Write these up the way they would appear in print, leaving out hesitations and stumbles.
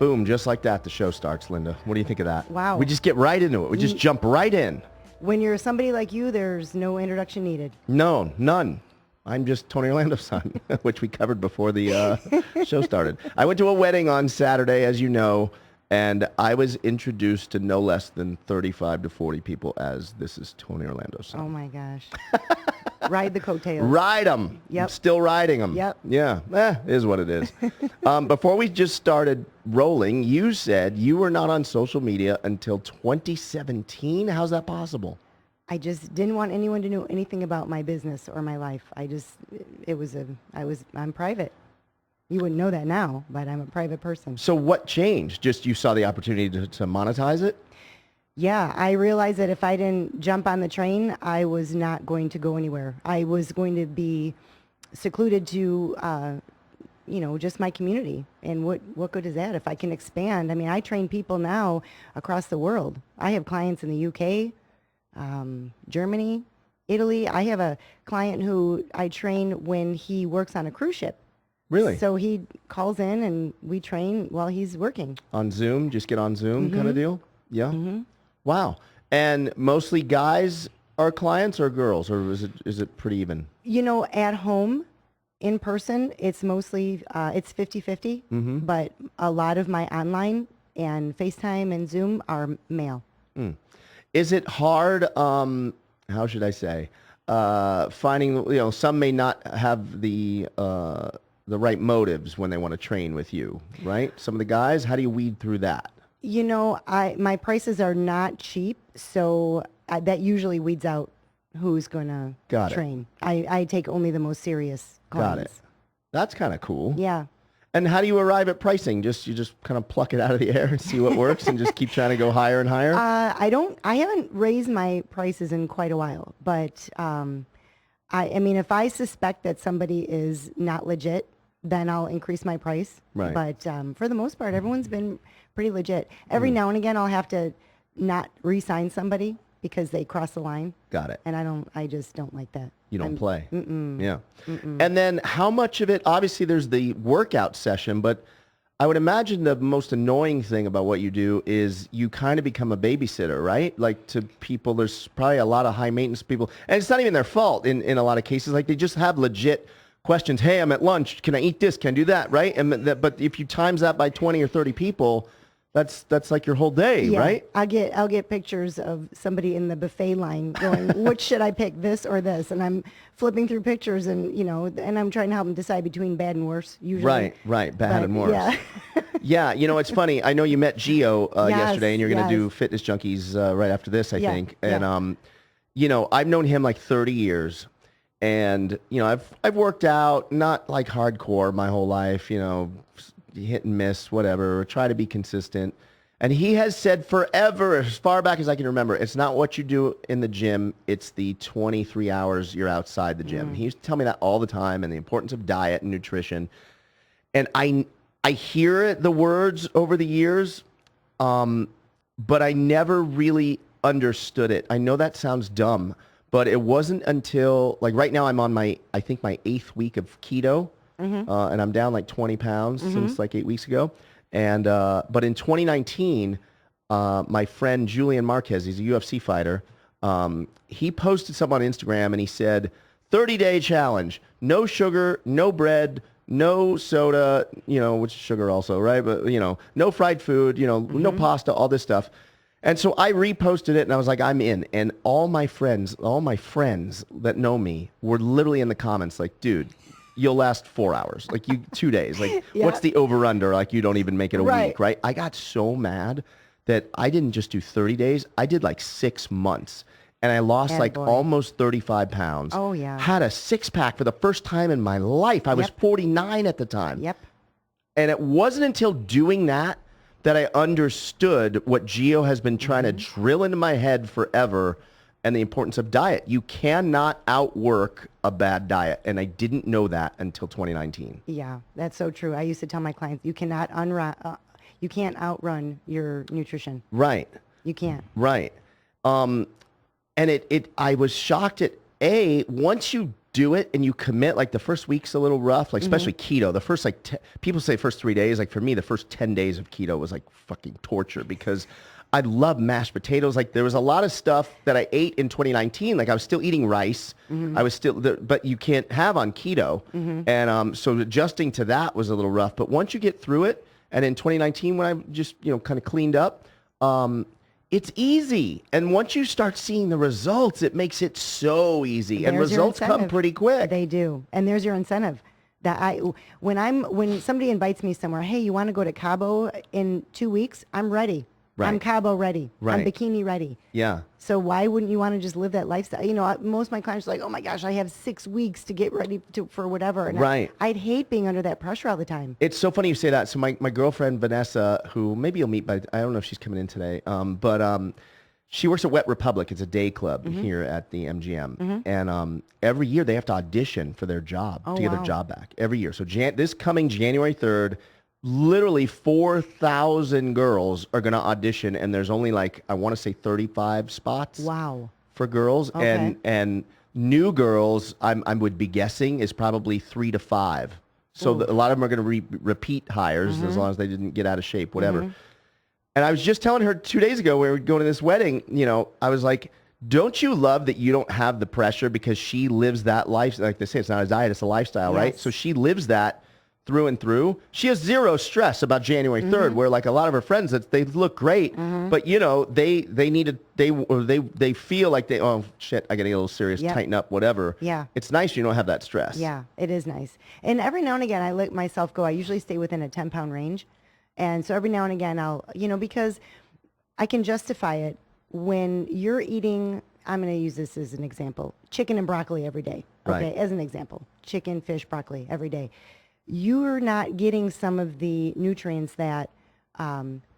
Boom, just like that, the show starts, Linda. What do you think of that? Wow. We just get right into it. We just jump right in. When you're somebody like you, there's no introduction needed. No, none. I'm just Tony Orlando's son, which we covered before the show started. I went to a wedding on Saturday, as you know, and I was introduced to no less than 35 to 40 people as this is Tony Orlando's son. Oh, my gosh. Ride the coattails. Ride them. Yep. Still riding them. Yep. Yeah, is what it is. Before we just started rolling, you said you were not on social media until 2017. How's that possible? I just didn't want anyone to know anything about my business or my life. I'm private. You wouldn't know that now, but I'm a private person. So what changed? Just you saw the opportunity to monetize it? Yeah, I realized that if I didn't jump on the train, I was not going to go anywhere. I was going to be secluded to, just my community. And what good is that if I can expand? I mean, I train people now across the world. I have clients in the UK, Germany, Italy. I have a client who I train when he works on a cruise ship. Really? So he calls in and we train while he's working. On Zoom? Just get on Zoom kind of deal? Yeah? Mm-hmm. Wow. And mostly guys are clients or girls, or is it pretty even? At home, in person, it's mostly, it's 50-50, but a lot of my online and FaceTime and Zoom are male. Mm. Is it hard, how should I say, finding, some may not have the right motives when they want to train with you, right? Some of the guys, how do you weed through that? My prices are not cheap, so that usually weeds out who's going to train. I take only the most serious clients. Got it. That's kind of cool. Yeah. And how do you arrive at pricing? You just kind of pluck it out of the air and see what works and just keep trying to go higher and higher? I haven't raised my prices in quite a while, but I mean, if I suspect that somebody is not legit, then I'll increase my price. Right. But for the most part, everyone's been pretty legit. Every now and again, I'll have to not re-sign somebody because they cross the line. Got it. And I just don't like that. You don't play. Mm-mm. Yeah. Mm-mm. And then how much of it, obviously there's the workout session, but I would imagine the most annoying thing about what you do is you kind of become a babysitter, right? Like to people, there's probably a lot of high maintenance people, and it's not even their fault in a lot of cases. Like they just have legit questions. Hey, I'm at lunch. Can I eat this? Can I do that? Right? But if you times that by 20 or 30 people, that's like your whole day, right? I'll get pictures of somebody in the buffet line going, which should I pick, this or this? And I'm flipping through pictures and I'm trying to help them decide between bad and worse usually. Right. Bad and worse. Yeah. Yeah, it's funny. I know you met Gio yesterday and you're going to do yes. Fitness Junkeez right after this, I think. Yeah. And, I've known him like 30 years. And, I've worked out, not like hardcore my whole life, hit and miss, whatever, try to be consistent. And he has said forever, as far back as I can remember, it's not what you do in the gym, it's the 23 hours you're outside the gym. He used to tell me that all the time and the importance of diet and nutrition. And I hear the words over the years, but I never really understood it. I know that sounds dumb, but it wasn't until, like right now I'm on my 8th week of keto. And I'm down like 20 pounds since like 8 weeks ago. And but in 2019, my friend Julian Marquez, he's a UFC fighter, he posted something on Instagram and he said, 30-day challenge, no sugar, no bread, no soda, which is sugar also, right? But, no fried food, no pasta, all this stuff. And so I reposted it and I was like, I'm in. And all my friends that know me were literally in the comments like, dude, you'll last 4 hours, like 2 days. Like, what's the over-under? Like, you don't even make it a week, right? I got so mad that I didn't just do 30 days. I did like 6 months. And I lost almost 35 pounds. Oh, yeah. Had a six-pack for the first time in my life. I was 49 at the time. Yep. And it wasn't until doing that I understood what Gio has been trying to drill into my head forever, and the importance of diet. You cannot outwork a bad diet, and I didn't know that until 2019. Yeah, that's so true. I used to tell my clients, you can't outrun your nutrition. Right. You can't. Right. And I was shocked at once you do it and you commit, like the first week's a little rough, like especially keto. The first people say first 3 days. Like for me, the first 10 days of keto was like fucking torture because I love mashed potatoes. Like there was a lot of stuff that I ate in 2019. Like I was still eating rice. I was still, but you can't have on keto. And so adjusting to that was a little rough. But once you get through it, and in 2019 when I just, kind of cleaned up, it's easy. And once you start seeing the results, it makes it so easy. And results come pretty quick. They do. And there's your incentive. That when somebody invites me somewhere, hey, you want to go to Cabo in 2 weeks? I'm ready. Right. I'm Cabo ready. Right. I'm bikini ready. Yeah. So why wouldn't you want to just live that lifestyle? Most of my clients are like, oh my gosh, I have 6 weeks to get ready for whatever. And right. I'd hate being under that pressure all the time. It's so funny you say that. So my girlfriend, Vanessa, who maybe you'll meet, but I don't know if she's coming in today. But she works at Wet Republic. It's a day club here at the MGM. And every year they have to audition for their job to get their job back. Every year. So this coming January 3rd, literally 4,000 girls are going to audition, and there's only I want to say 35 spots. Wow. For girls. Okay. And new girls, I would be guessing, is probably 3 to 5. So a lot of them are going to repeat hires as long as they didn't get out of shape, whatever. And I was just telling her 2 days ago, we were going to this wedding, I was like, don't you love that you don't have the pressure because she lives that life? Like they say, it's not a diet, it's a lifestyle, right? So she lives that through and through. She has zero stress about January 3rd, where a lot of her friends, they look great, but they feel like oh shit, I gotta get a little serious, tighten up, whatever. Yeah. It's nice you don't have that stress. Yeah, it is nice. And every now and again, I let myself go. I usually stay within a 10-pound range. And so every now and again, I'll, because I can justify it when you're eating, I'm going to use this as an example, chicken and broccoli every day. Okay, Right. as an example, chicken, fish, broccoli every day. You're not getting some of the nutrients that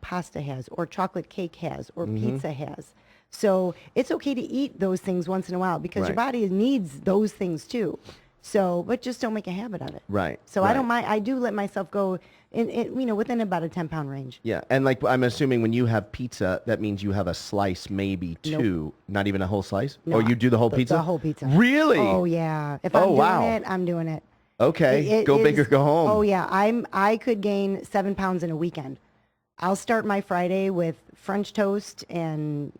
pasta has or chocolate cake has or pizza has. So it's okay to eat those things once in a while because your body needs those things too. So, but just don't make a habit of it. Right. So I don't mind. I do let myself go within about a 10-pound range. Yeah. And I'm assuming when you have pizza, that means you have a slice, maybe two, not even a whole slice? No, or you do the whole pizza? The whole pizza. Really? Oh, yeah. If I'm doing it, I'm doing it. Okay, go big or go home. Oh yeah, I could gain 7 pounds in a weekend. I'll start my Friday with French toast and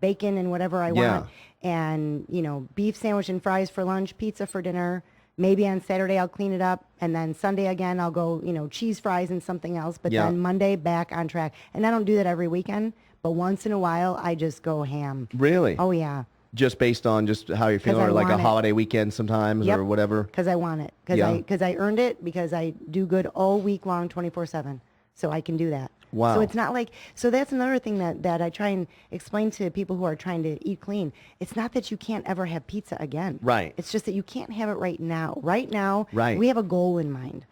bacon and whatever I want, and beef sandwich and fries for lunch, pizza for dinner. Maybe on Saturday I'll clean it up, and then Sunday again I'll go cheese fries and something else. But then Monday back on track, and I don't do that every weekend. But once in a while I just go ham. Really? Oh yeah. Just based on just how you're feeling, or like a holiday weekend sometimes, or whatever. Because I want it. Because I earned it. Because I do good all week long, 24/7. So I can do that. Wow. So it's not so that's another thing that I try and explain to people who are trying to eat clean. It's not that you can't ever have pizza again. Right. It's just that you can't have it right now. Right now, right. We have a goal in mind.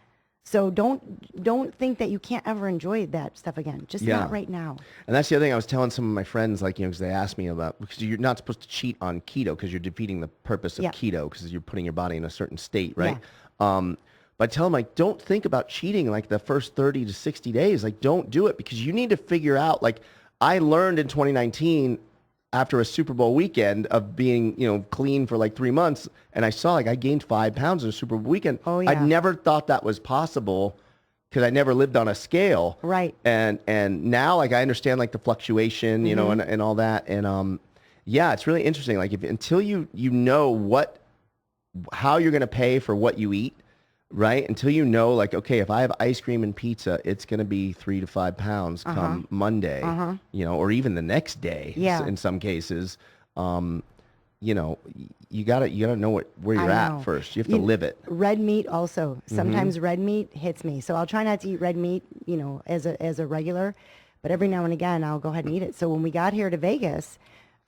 So don't think that you can't ever enjoy that stuff again. Just not right now. And that's the other thing I was telling some of my friends, because they asked me about, because you're not supposed to cheat on keto because you're defeating the purpose of keto because you're putting your body in a certain state, right? Yeah. But I tell them, don't think about cheating the first 30 to 60 days. Don't do it because you need to figure out, I learned in 2019 after a Super Bowl weekend of being, clean for 3 months, and I saw I gained 5 pounds in a Super Bowl weekend. Oh, yeah. I'd never thought that was possible because I never lived on a scale. Right. And now I understand the fluctuation, and all that. And it's really interesting. Until you know how you're going to pay for what you eat, right? Until you know, okay, if I have ice cream and pizza, it's going to be 3 to 5 pounds come Monday, or even the next day. Yeah. In some cases, you gotta know where you're at first. You have to live it. Red meat also. Sometimes red meat hits me, so I'll try not to eat red meat, as a regular. But every now and again, I'll go ahead and eat it. So when we got here to Vegas,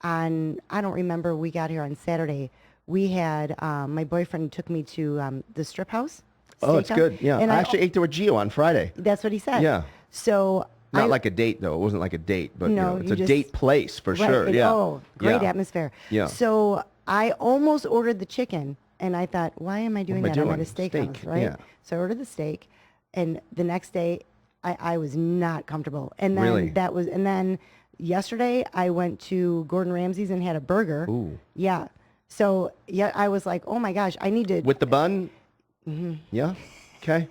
I don't remember, we got here on Saturday. We had my boyfriend took me to the strip house. Oh, it's good. Yeah. And I actually ate there with Gio on Friday. That's what he said. Yeah. So not like a date, though. It wasn't like a date, but no, it's a date place for sure. Yeah. Oh, great atmosphere. Yeah. So I almost ordered the chicken, and I thought, why am I doing that? I'm at a steakhouse, right? Yeah. So I ordered the steak, and the next day I was not comfortable. And then Really? and then yesterday I went to Gordon Ramsay's and had a burger. Ooh. Yeah. So yeah, I was like, oh my gosh, I need to. With the bun? Yeah. Okay.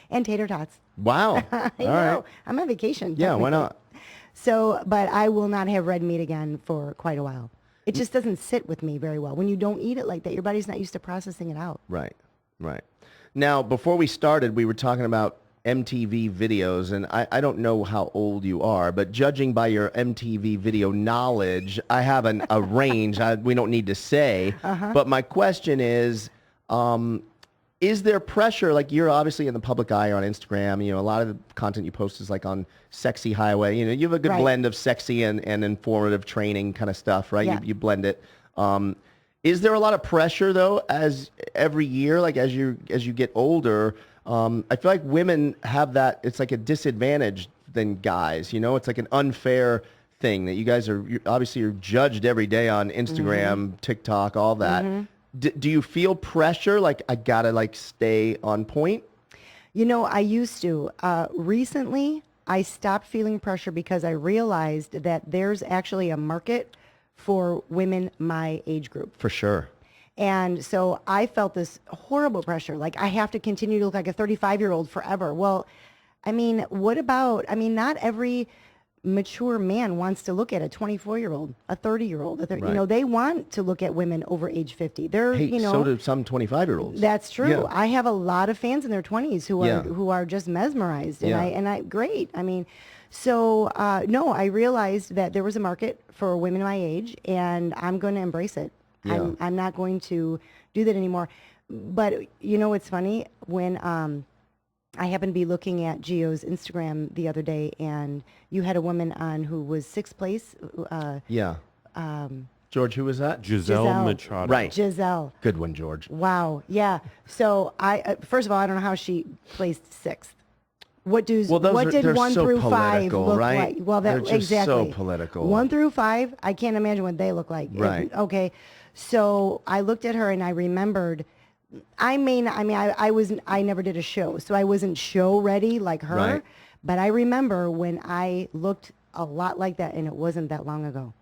And tater tots. Wow. I All know. right. I'm on vacation. Yeah, why technically. not? So, but I will not have red meat again for quite a while. It just doesn't sit with me very well. When you don't eat it like that, your body's not used to processing it out. Right. Right. Now, before we started, we were talking about MTV videos, and I don't know how old you are, but judging by your MTV video knowledge, I have a range. We don't need to say. But my question is there pressure? Like, you're obviously in the public eye on Instagram. You know, a lot of the content you post is like on Sexy Highway. You know, you have a good Right. blend of sexy and informative training kind of stuff, right? Yeah. You blend it. Is there a lot of pressure though, as every year, like as you get older? I feel like women have that. It's like a disadvantage than guys. You know, it's like an unfair thing that you guys obviously you're judged every day on Instagram, TikTok, all that. Do you feel pressure? Like, I gotta like stay on point? You know, I used to. Recently, I stopped feeling pressure because I realized that there's actually a market for women my age group. For sure. And so I felt this horrible pressure. Like, I have to continue to look like a 35-year-old forever. Well, I mean, not every mature man wants to look at a 24-year-old, a 30-year-old. You Right. know, they want to look at women over age 50. They're, Hey, you know, so do some 25-year-olds. that's true. Yeah. I have a lot of fans in their 20s who are Yeah. who are just mesmerized, and Yeah. I great. I mean, so no, I realized that there was a market for women my age, and I'm going to embrace it. Yeah. I'm not going to do that anymore. But you know, it's funny when I happened to be looking at Gio's Instagram the other day, and you had a woman on who was sixth place. Yeah. George, who was that? Giselle Machado. Right. Giselle. Good one, George. Wow. Yeah. So first of all, I don't know how she placed sixth. What did they're 1 so through 5 political, look right? like? Well, They're just exactly so political. 1 through 5, I can't imagine what they look like. Right. Okay. So I looked at her and I remembered. I never did a show, so I wasn't show ready like her. Right. But I remember when I looked a lot like that, and it wasn't that long ago.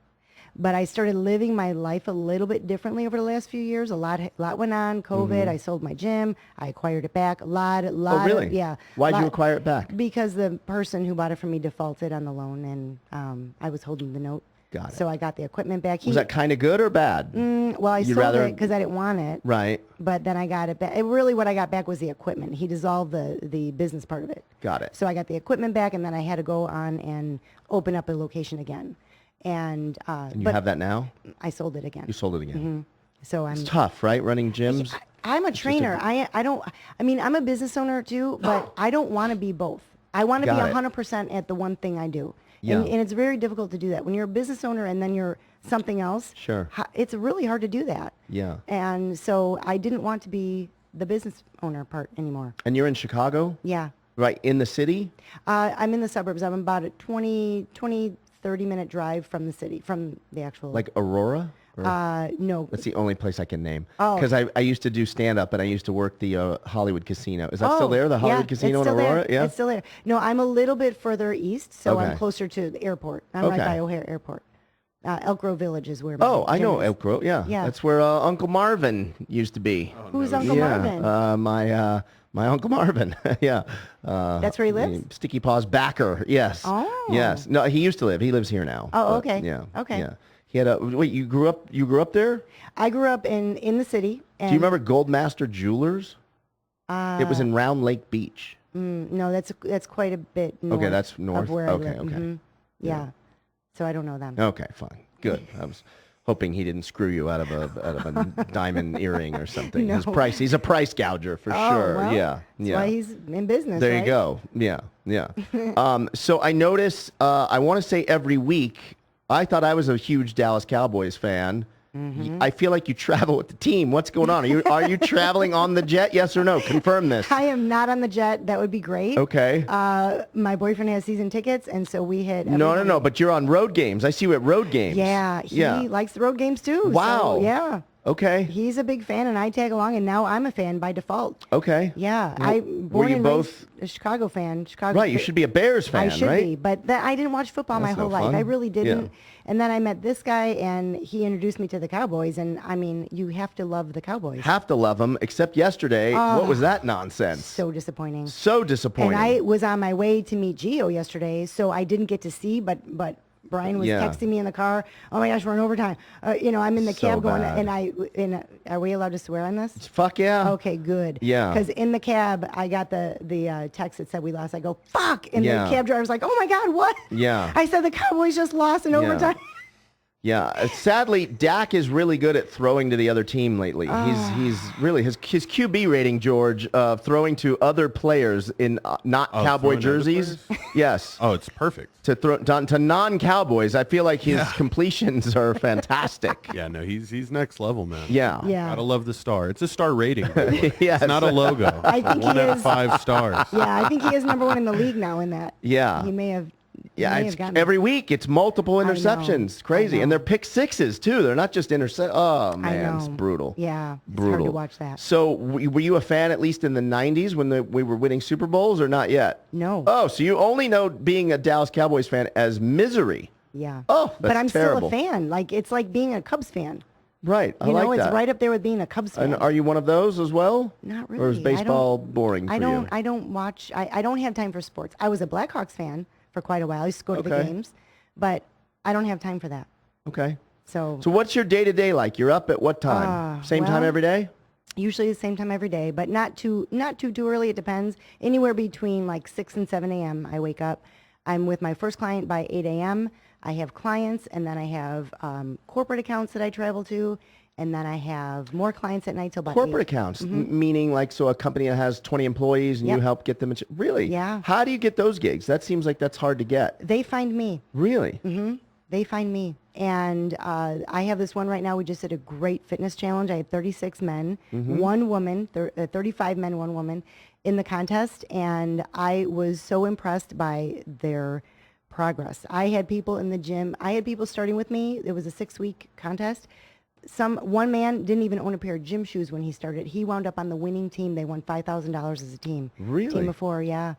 But I started living my life a little bit differently over the last few years. A lot went on. COVID. I sold my gym. I acquired it back. A lot. Oh, really? Yeah. Why'd you acquire it back? Because the person who bought it from me defaulted on the loan, and I was holding the note. Got it. So I got the equipment back. Was that kind of good or bad? Well, I You'd sold rather- it because I didn't want it. Right. But then I got it back. Really, what I got back was the equipment. He dissolved the business part of it. Got it. So I got the equipment back, and then I had to go on and open up a location again. And And you but have that now? I sold it again. You sold it again. So It's tough, right? Running gyms? I'm a trainer. I'm a business owner too, but I don't want to be both. I want to be Got it. 100% at the one thing I do. Yeah. And it's very difficult to do that. When you're a business owner and then you're something else, Sure. It's really hard to do that. Yeah. And so I didn't want to be the business owner part anymore. And you're in Chicago? Yeah. Right, in the city? I'm in the suburbs. I'm about a 30-minute drive from the city, from the actual... Like Aurora? Or- no. That's the only place I can name. Oh. Because I used to do stand-up, and I used to work the Hollywood Casino. Is that still there, the Hollywood yeah, Casino it's in still Aurora? There. Yeah? It's still there. No, I'm a little bit further east, so Okay. I'm closer to the airport. I'm right Okay. by O'Hare Airport. Elk Grove Village is where my Oh, I gym know is. Elk Grove, yeah. Yeah. That's where Uncle Marvin used to be. Who's Uncle yeah, Marvin? my Uncle Marvin, yeah. That's where he lives? Sticky Paws backer, yes. Oh. Yes. No, he used to live. He lives here now. Oh, but, okay. Yeah. Okay. Yeah. He had wait, you grew up there? I grew up in the city. And, Do you remember Goldmaster Jewelers? It was in Round Lake Beach. No, that's quite a bit north. Okay, that's north. Of where Okay, I live. okay. Mhm. Yeah. So I don't know them. Okay, fine. Good. I was hoping he didn't screw you out of a diamond earring or something. No. He's a price gouger for Oh, sure. well, Yeah. That's Yeah. why he's in business. There right? you go. Yeah, yeah. So I notice, I want to say every week, I thought I was a huge Dallas Cowboys fan. I feel like you travel with the team. What's going on? Are you traveling on the jet? Yes or no? Confirm this. I am not on the jet. That would be great. Okay. My boyfriend has season tickets, and so we hit. No. But you're on road games. I see you at road games. Yeah, he likes the road games too. Wow. So, yeah. Okay. He's a big fan, and I tag along, and now I'm a fan by default. Okay. Yeah, Were born you and both raised a Chicago fan. Chicago. right? You should be a Bears fan, I should right? be, but I didn't watch football my That's whole no life. fun. I really didn't. Yeah. And then I met this guy, and he introduced me to the Cowboys. And I mean, you have to love the Cowboys. Have to love them, except yesterday. What was that nonsense? So disappointing. So disappointing. And I was on my way to meet Gio yesterday, so I didn't get to see, but Brian was Yeah. texting me in the car. Oh my gosh, we're in overtime. I'm in the So cab going, bad. and are we allowed to swear on this? Fuck yeah. Okay, good. Yeah. Because in the cab, I got the text that said we lost. I go, fuck. And Yeah. the cab driver's like, oh my God, what? Yeah. I said the Cowboys just lost in overtime. Yeah, sadly, Dak is really good at throwing to the other team lately. He's really his QB rating, George, throwing to other players in not Cowboy throwing to other jerseys. players? Yes, Oh, it's perfect. to throw to non-Cowboys. I feel like his completions are fantastic. Yeah, no, he's next level, man. Yeah, Yeah. Gotta love the star. It's a star rating. by the way. Yes. It's not a logo. I think One he out of is. 5 stars. Yeah, I think he is number one in the league now in that. Yeah. He may have. Yeah, may it's have gotten every week. It's multiple know. interceptions. Crazy, I and know. they're pick sixes too. They're not just intercept. Oh I man, it's know. brutal. Yeah, it's brutal. hard to watch that. So, were you a fan at least in the '90s when we were winning Super Bowls, or not yet? No. Oh, so you only know being a Dallas Cowboys fan as misery. Yeah. Oh, but that's I'm terrible. still a fan. Like it's like being a Cubs fan. Right. I You know, like it's that. right up there with being a Cubs fan. And are you one of those as well? Not Or is really. I baseball don't- boring for I don't. you? I don't watch. I don't have time for sports. I was a Blackhawks fan for quite a while. I used to go to the Okay. games, but I don't have time for that. Okay. So, So what's your day-to-day like? You're up at what time? Same time well, every day? usually the same time every day, but not too early. It depends. Anywhere between like 6 and 7 a.m. I wake up. I'm with my first client by 8 a.m. I have clients, and then I have corporate accounts that I travel to, and then I have more clients at night till about Corporate 8. accounts, meaning like so a company that has 20 employees and you Yep. help get them. Really? Yeah. How do you get those gigs? That seems like that's hard to get. They find me. Really? They find me. And I have this one right now. We just did a great fitness challenge. I had 36 men, one woman, 35 men, one woman in the contest. And I was so impressed by their progress. I had people in the gym. I had people starting with me. It was a 6-week contest. One man didn't even own a pair of gym shoes when he started. He wound up on the winning team. They won $5,000 as a team. Really? Team of 4, yeah.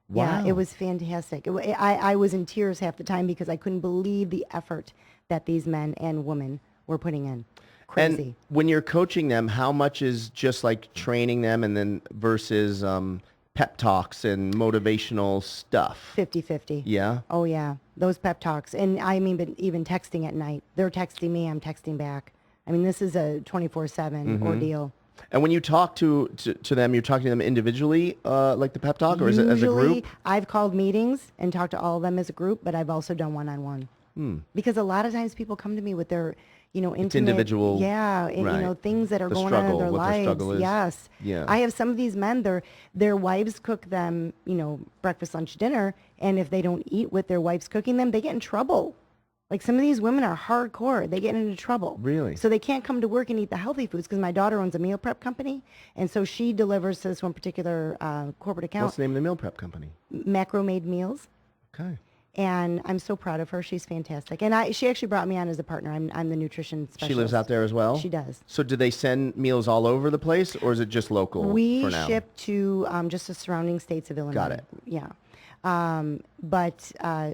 Wow. Yeah, it was fantastic. I was in tears half the time because I couldn't believe the effort that these men and women were putting in. Crazy. And when you're coaching them, how much is just like training them and then versus pep talks and motivational stuff? 50-50. Yeah. Oh, yeah. Those pep talks. And I mean, but even texting at night. They're texting me, I'm texting back. I mean, this is a 24/7 ordeal. And when you talk to them, you're talking to them individually, like the pep talk, or is it as a Usually, group? I've called meetings and talked to all of them as a group, but I've also done one-on-one. Because a lot of times people come to me with their, intimate, individual, yeah, and, right. Things that are The going on in struggle, their what their lives. struggle is. Yes. Yeah. I have some of these men. Their wives cook them, breakfast, lunch, dinner, and if they don't eat what their wife's cooking them, they get in trouble. Like some of these women are hardcore. They get into trouble. Really? So they can't come to work and eat the healthy foods because my daughter owns a meal prep company, and so she delivers to this one particular corporate account What's the name of the meal prep company? macro made meals. Okay. And I'm so proud of her. She's fantastic. And she actually brought me on as a partner. I'm the nutrition specialist. She lives out there as well? She does. So do they send meals all over the place, or is it just local We for now? ship to just the surrounding states of Illinois. Got it. Yeah.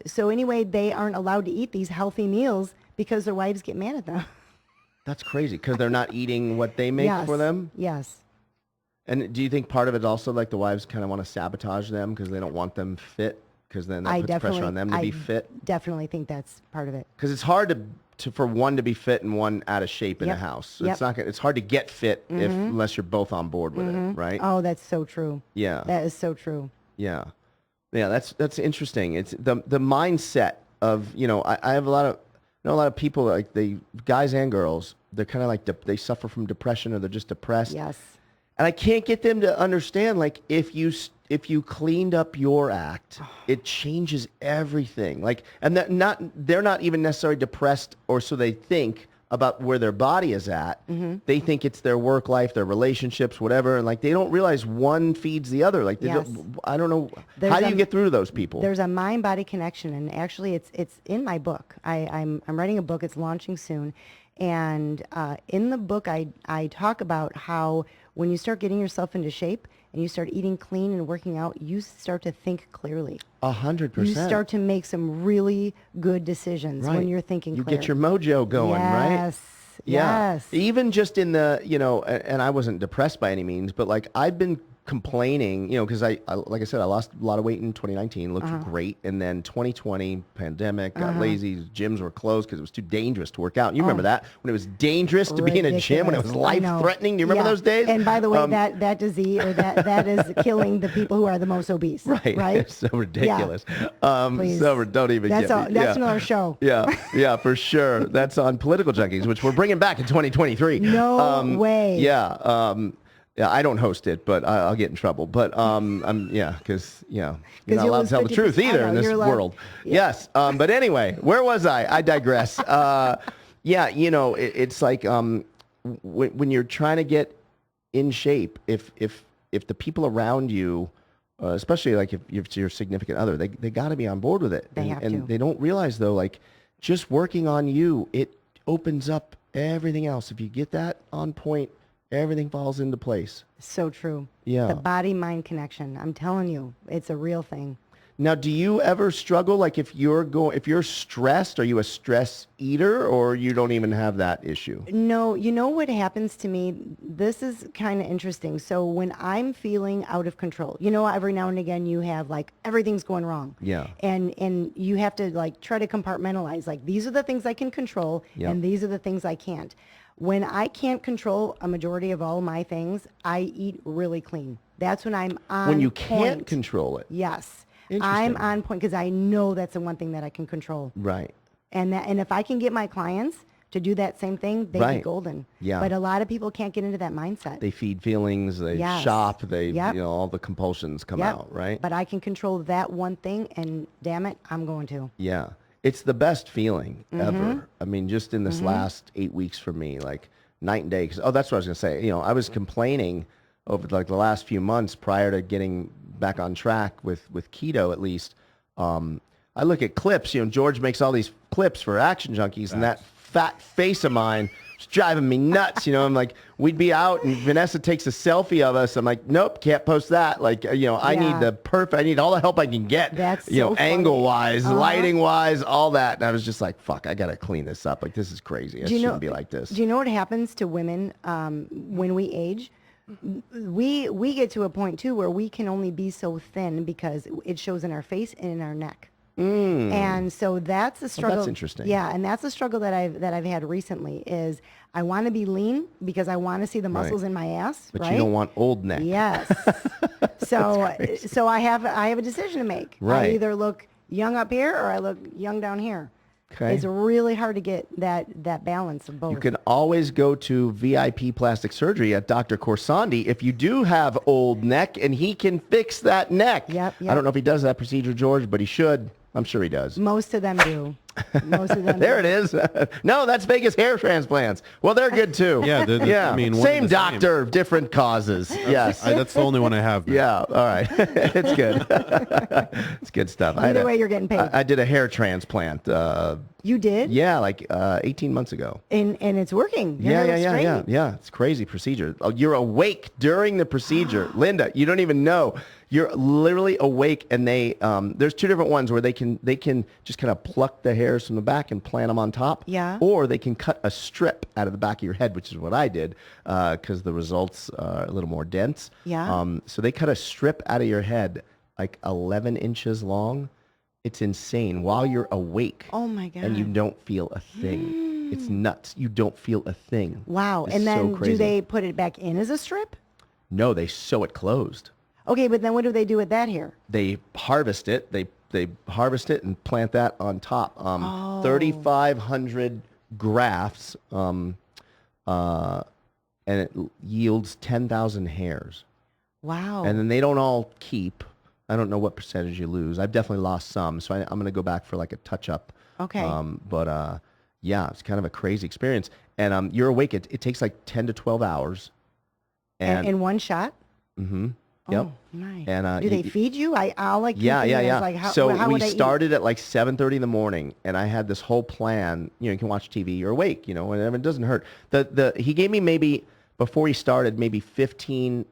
So anyway, they aren't allowed to eat these healthy meals because their wives get mad at them. That's crazy, because they're not eating what they make Yes. for them? Yes. And do you think part of it also, like the wives kind of want to sabotage them because they don't want them fit? Because then that puts pressure on them to be fit? Definitely think that's part of it. Because it's hard for one to be fit and one out of shape in a Yep. house. So Yep. it's not. It's hard to get fit unless you're both on board with it, right? Oh, that's so true. Yeah. That is so true. Yeah, yeah. That's interesting. It's the mindset of I have a lot of people, like the guys and girls. They're kind of like they suffer from depression, or they're just depressed. Yes. And I can't get them to understand, like, if you cleaned up your act, it changes everything. Like, and they're not even necessarily depressed, or so they think, about where their body is at. They think it's their work life, their relationships, whatever, and like they don't realize one feeds the other. Like, Yes. I don't know. There's How do you get through to those people? There's a mind-body connection, and actually, it's in my book. I'm writing a book. It's launching soon, And in the book, I talk about how when you start getting yourself into shape and you start eating clean and working out, you start to think clearly. 100%. You start to make some really good decisions when Right. you're thinking You clear. get your mojo going, right? Yes. Yeah. Yes. Even just in the, and I wasn't depressed by any means, but like I've been complaining, because I, like I said, I lost a lot of weight in 2019, looked great. And then 2020, pandemic, got lazy, gyms were closed because it was too dangerous to work out. You remember that? When it was dangerous to be in a gym, when it was Ridiculous. I know. life-threatening. Do you remember Yeah. those days? And by the way, that disease, or that is killing the people who are the most obese. Right. Right? It's so ridiculous. Please. Don't even That's get me. That's another show. Yeah, for sure. That's on Political Junkeez, which we're bringing back in 2023. No way. Yeah, I don't host it, but I'll get in trouble. But because you're not you'll allowed to lose tell the 50%. truth either I know, in this you're allowed- world. Yeah. Yes, but anyway, where was I? I digress. It's like when you're trying to get in shape, if the people around you, especially like if it's your significant other, they got to be on board with it. They have and to. they don't realize though, like just working on you, it opens up everything else. If you get that on point, everything falls into place. So true. Yeah. The body-mind connection. I'm telling you, it's a real thing. Now, do you ever struggle? Like if you're stressed, are you a stress eater or you don't even have that issue? No, you know what happens to me? This is kind of interesting. So when I'm feeling out of control, every now and again you have like everything's going wrong. Yeah. And you have to like try to compartmentalize. Like these are the things I can control Yep. and these are the things I can't. When I can't control a majority of all my things, I eat really clean. That's when I'm on When you point. can't control it. Yes. I'm Interesting. on point because I know that's the one thing that I can control. Right. And if I can get my clients to do that same thing, they'd Right. be golden. Yeah. But a lot of people can't get into that mindset. They feed feelings, they Yes. shop, Yep. all the compulsions come Yep. out, right? But I can control that one thing, and damn it, I'm going to. Yeah. It's the best feeling Mm-hmm. ever. I mean, just in this last 8 weeks for me, like night and day. That's what I was going to say. I was complaining over like the last few months prior to getting back on track with keto, at least. I look at clips, George makes all these clips for Action Junkeez, and that fat face of mine is driving me nuts. I'm like, we'd be out and Vanessa takes a selfie of us. I'm like, nope, can't post that. Like, I need I need all the help I can get. That's so funny. angle wise, lighting wise, all that. And I was just like, fuck, I got to clean this up. Like, this is crazy. I shouldn't be like this. Do you know what happens to women when we age? We get to a point too where we can only be so thin because it shows in our face and in our neck. And so that's a struggle. That's interesting. Yeah, and that's a struggle that I've had recently is I want to be lean because I want to see the muscles in my ass, But right? you don't want old neck. Yes. So I have a decision to make. Right. I either look young up here or I look young down here. Okay. It's really hard to get that balance of both. You can always go to VIP Plastic Surgery at Dr. Corsandi if you do have old neck, and he can fix that neck. Yep. I don't know if he does that procedure, George, but he should. I'm sure he does. Most of them do. Most of them There do. it is. No, that's Vegas hair transplants. Well, they're good too. Yeah, yeah. I mean, one same and the same. doctor, different causes. Yes. That's the only one I have. Man. Yeah. All right. It's good. It's good stuff. Either way, you're getting paid. I did a hair transplant. You did? Yeah, like 18 months ago. And it's working. Your hair looks great. Yeah. It's a crazy procedure. Oh, you're awake during the procedure. Linda, you don't even know. You're literally awake, and they there's two different ones where they can just kind of pluck the hairs from the back and plant them on top. Yeah. Or they can cut a strip out of the back of your head, which is what I did because the results are a little more dense. Yeah. So they cut a strip out of your head like 11 inches long. It's insane while you're awake. Oh my God. And you don't feel a thing. It's nuts. You don't feel a thing. Wow. It's And then so crazy. do they put it back in as a strip? No, they sew it closed. Okay, but then what do they do with that hair? They harvest it. They harvest it and plant that on top. 3,500 grafts, and it yields 10,000 hairs. Wow. And then they don't all keep. I don't know what percentage you lose. I've definitely lost some, so I'm going to go back for like a touch-up. Okay. But yeah, it's kind of a crazy experience. And you're awake. It takes like 10 to 12 hours. in one shot? Mm-hmm. Yep. Oh, nice. And do they feed you? I'll like. keep Yeah, thinking yeah, it's yeah. Like, how, So how we would I eat? started at like 7:30 in the morning, and I had this whole plan. You can watch TV, you're awake, and it doesn't hurt. He gave me maybe before he started maybe 15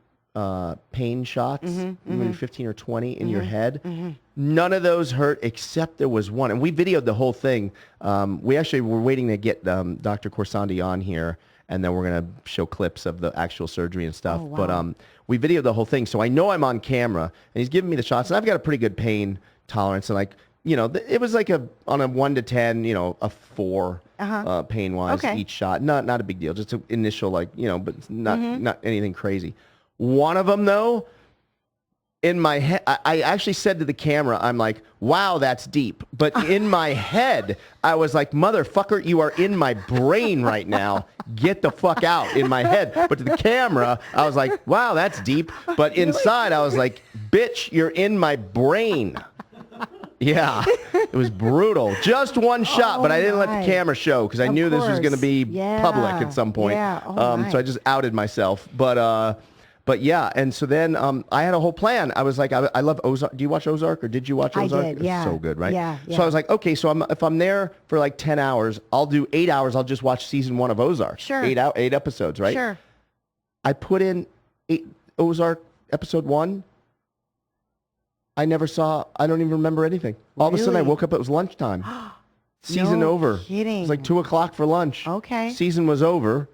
pain shots, maybe 15 or 20 in your head. None of those hurt except there was one, and we videoed the whole thing. We actually were waiting to get Dr. Corsandi on here, and then we're gonna show clips of the actual surgery and stuff. Oh, wow. But we videoed the whole thing, so I know I'm on camera, and he's giving me the shots, and I've got a pretty good pain tolerance, and like, it was like on a 1 to 10, a 4 pain wise Okay. each shot. Not a big deal, just an initial but it's not anything crazy. One of them though, in my head, I actually said to the camera, I'm like, wow, that's deep. But in my head, I was like, motherfucker, you are in my brain right now. Get the fuck out in my head. But to the camera, I was like, wow, that's deep. But inside, I was like, bitch, you're in my brain. Yeah, it was brutal. Just one shot, but I didn't let the camera show because I knew this was going to be public at some point. Yeah. So I just outed myself. But yeah, and so then I had a whole plan. I was like, I love Ozark. Do you watch Ozark, or did you watch Ozark? I did, yeah. It's so good, right? Yeah. So I was like, okay, so if I'm there for like 10 hours, I'll do 8 hours. I'll just watch season 1 of Ozark. Sure. 8 episodes, right? Sure. I put in Ozark episode 1. I don't even remember anything. All of a sudden I Really? woke up, it was lunchtime. Season No over. kidding. It was like 2 o'clock for lunch. Okay. Season was over,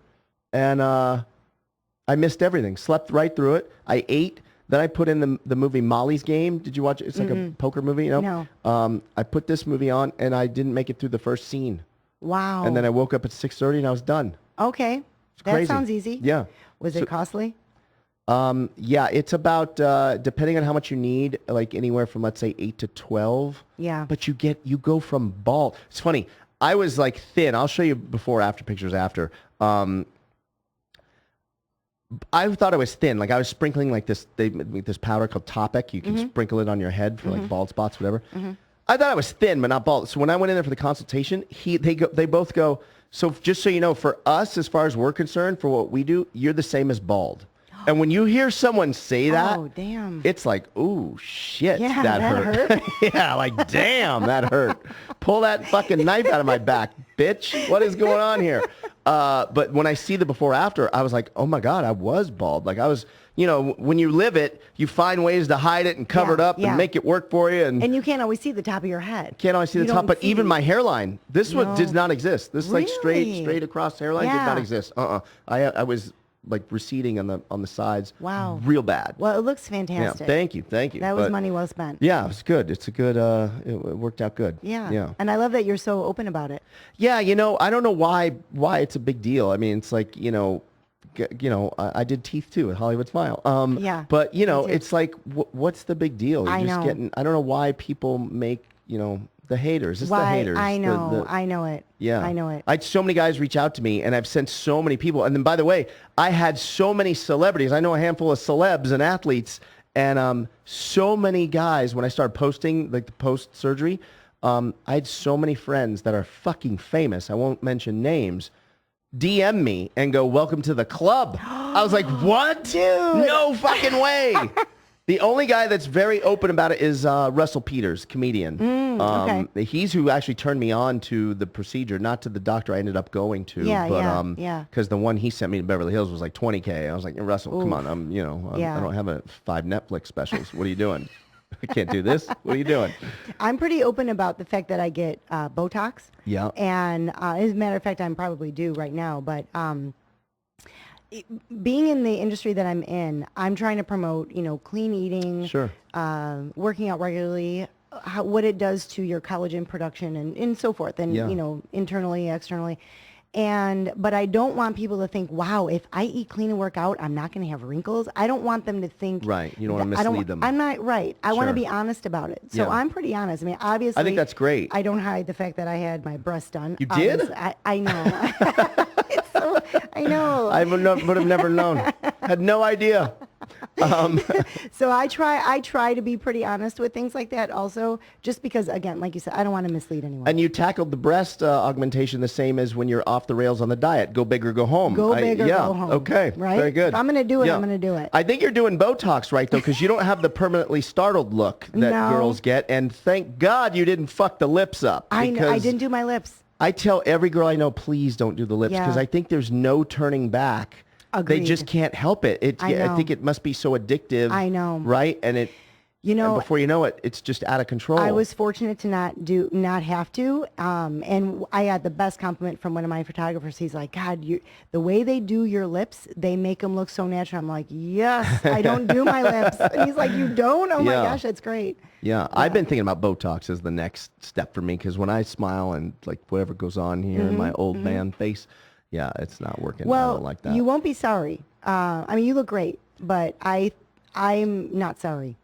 and I missed everything. Slept right through it. I ate. Then I put in the movie Molly's Game. Did you watch it? It's like a poker movie, No. I put this movie on, and I didn't make it through the first scene. Wow. And then I woke up at 6:30, and I was done. Okay. That crazy. sounds easy. Yeah. Was it costly? Yeah, it's about, depending on how much you need, like anywhere from, let's say, 8 to 12. Yeah. But you go from bald. It's funny. I was like thin. I'll show you before, after pictures after. I thought I was thin. Like I was sprinkling like this powder called Topic. You can sprinkle it on your head for like bald spots, whatever. I thought I was thin, but not bald. So when I went in there for the consultation, they both go, so just so you know, for us, as far as we're concerned, for what we do, you're the same as bald. And when you hear someone say that, Oh, damn. it's like, ooh, shit, Yeah, that that hurt. Yeah, like, damn, that hurt. Pull that fucking knife out of my back, bitch. What is going on here? But when I see the before after, I was like, oh my God, I was bald. Like I was, when you live it, you find ways to hide it and cover it up and make it work for you. And you can't always see the top of your head. can't always see the You top, don't but even see- my hairline, this one did not exist. This like Really? straight across hairline did Yeah. not exist. I was like receding on the sides. Wow. Real bad. Well, it looks Yeah, fantastic. thank you. That was But, money well spent. Yeah, it was good. It's a good, it worked out good. Yeah. Yeah. And I love that you're so open about it. Yeah, I don't know why it's a big deal. I mean, it's like, I did teeth too at Hollywood Smile. Yeah, But, me too. it's like, what's the big deal? You're I just know. getting, I don't know why people make, the haters. It's the Why? haters. I know. The- I know it. Yeah. I know it. I had so many guys reach out to me, and I've sent so many people. And then, by the way, I had so many celebrities. I know a handful of celebs and athletes, and so many guys, when I started posting, like the post-surgery, I had so many friends that are fucking famous. I won't mention names. DM me and go, welcome to the club. I was like, what? Dude. No fucking way. The only guy that's very open about it is Russell Peters, comedian. Okay. He's who actually turned me on to the procedure, not to the doctor I ended up going to. Yeah, but, yeah. Because the one he sent me to Beverly Hills was like $20K. I was like, Russell, come on, I don't have 5 Netflix specials. What are you doing? I can't do this. What are you doing? I'm pretty open about the fact that I get Botox. Yeah. And as a matter of fact, I'm probably due right now. But being in the industry that I'm in, I'm trying to promote, clean eating, Sure. working out regularly, what it does to your collagen production and so forth, and Yeah. internally, externally. But I don't want people to think, wow, if I eat clean and work out, I'm not going to have wrinkles. I don't want them to think. Right. You don't want to that- mislead them. I'm not right. I want to Sure. be honest about it. So Yeah. I'm pretty honest. I mean, obviously. I think that's great. I don't hide the fact that I had my breast done. You did? I know. I know. I would have never known. Had no idea. So I try to be pretty honest with things like that also, just because, again, like you said, I don't want to mislead anyone. And you tackled the breast augmentation the same as when you're off the rails on the diet. Go big or go home. Go big or go home. Okay. Right? Very good. If I'm going to do it, Yeah. I'm going to do it. I think you're doing Botox right, though, because you don't have the permanently startled look that No. girls get. And thank God you didn't fuck the lips up. I because didn't do my lips. I tell every girl I know, please don't do the lips, because Yeah. I think there's no turning back. They just Agreed. can't help it. I know. I think it must be so addictive. I know. Right? And it... You know, and before you know it, it's just out of control. I was fortunate to not have to. And I had the best compliment from one of my photographers. He's like, God, the way they do your lips, they make them look so natural. I'm like, yes, I don't do my lips. And he's like, you don't? Oh my Yeah. gosh, that's great. Yeah, I've been thinking about Botox as the next step for me, because when I smile and like whatever goes on here in my old man face, yeah, it's not working. I Well, don't like that. you won't be sorry. I mean, you look great, but I'm not sorry.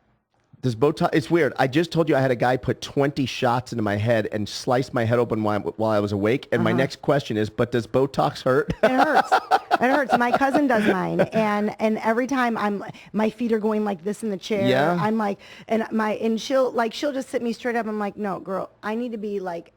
Does Botox? It's weird. I just told you I had a guy put 20 shots into my head and slice my head open while I was awake. And my next question is, but does Botox hurt? It hurts. It hurts. My cousin does mine, and every time my feet are going like this in the chair. Yeah. I'm like, and she'll just sit me straight up. I'm like, no, girl, I need to be like.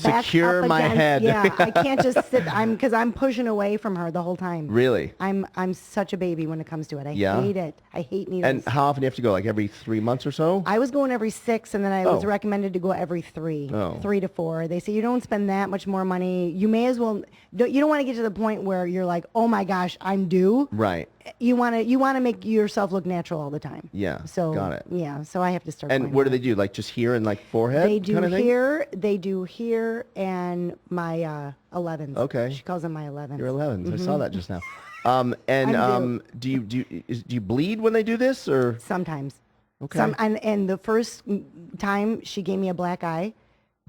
Back Secure up my against- head. Yeah, I can't just sit. Because I'm pushing away from her the whole time. Really? I'm such a baby when it comes to it. I Yeah? hate it. I hate needles. And how often do you have to go? Like every 3 months or so? I was going every 6, and then I was Oh. recommended to go every 3, Oh. 3 to 4. They say you don't spend that much more money. You may as well. You don't want to get to the point where you're like, oh my gosh, I'm due. Right. You want to make yourself look natural all the time. Yeah, So got it. Yeah. So I have to start. And going where do with they do? Like just here and like forehead? They do kind of thing? here. They do here and my 11s. Okay. She calls them my 11s. Your 11s. I saw that just now. I'm Do you bleed when they do this, or? Sometimes. Okay. And the first time she gave me a black eye.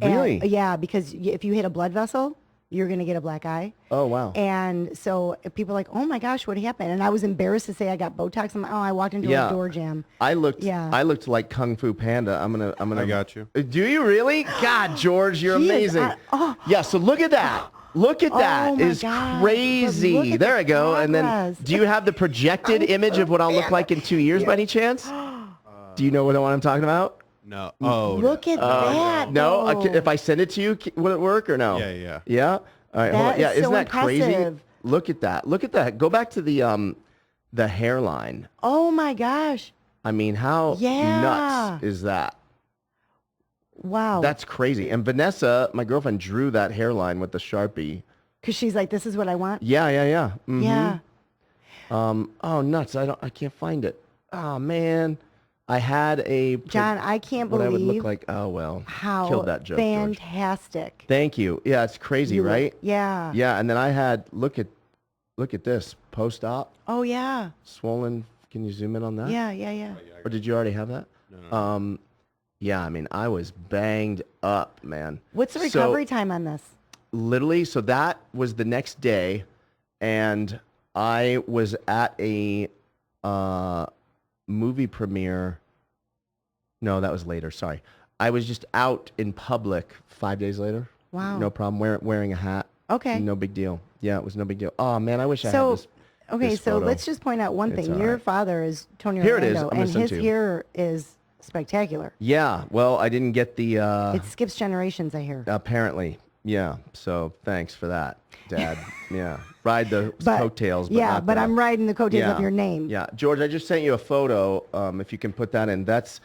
And- Really? Yeah, because if you hit a blood vessel, you're going to get a black eye. Oh wow. And so people are like, oh my gosh, what happened? And I was embarrassed to say I got Botox. I'm like, oh, I walked into Yeah. a door jam. I looked Yeah. like Kung Fu Panda. I'm gonna I got you. Do you really? God, George, you're He is, amazing. Yeah, so look at that. Look at that. Oh my Is God. crazy. Look at There the I go. And then progress. do you have the projected image of what I'll look like in 2 years by any chance? Do you know what I'm talking about? No. Oh. Look at that. No? though. If I send it to you, will it work or no? Yeah. Yeah? All right, hold That on. Yeah, is isn't so that crazy? impressive. Look at that. Look at that. Go back to the hairline. Oh my gosh. I mean, how Yeah. nuts is that? Wow. That's crazy. And Vanessa, my girlfriend, drew that hairline with the Sharpie. Because she's like, this is what I want. Yeah. Mhm. Yeah. Oh, nuts. I can't find it. Oh, man. I had a... John, I can't what I would believe look like. Oh, well. how Killed that joke, George. fantastic. Thank you. Yeah, it's crazy, you look. right? Yeah. Yeah, and then I had... Look at this. Post-op. Oh, yeah. Swollen. Can you zoom in on that? Yeah. Or did you already have that? No. Yeah, I mean, I was banged up, man. What's the So- recovery time on this? Literally, so that was the next day, and I was at a movie premiere. No, that was later. Sorry. I was just out in public 5 days later. Wow. No problem. Wearing a hat. Okay. No big deal. Yeah, it was no big deal. Oh, man, I wish I had So, this. okay, this so photo. let's just point out one It's thing. all Your right. father is Tony Here it is. Orlando, I'm gonna and send his to you. hair is spectacular. Yeah, well, I didn't get the... It skips generations, I hear. Apparently. Yeah, so thanks for that, Dad. Yeah, ride the But- coattails. But yeah, not but the- I'm riding the coattails Yeah. of your name. Yeah, George, I just sent you a photo. If you can put that in, that's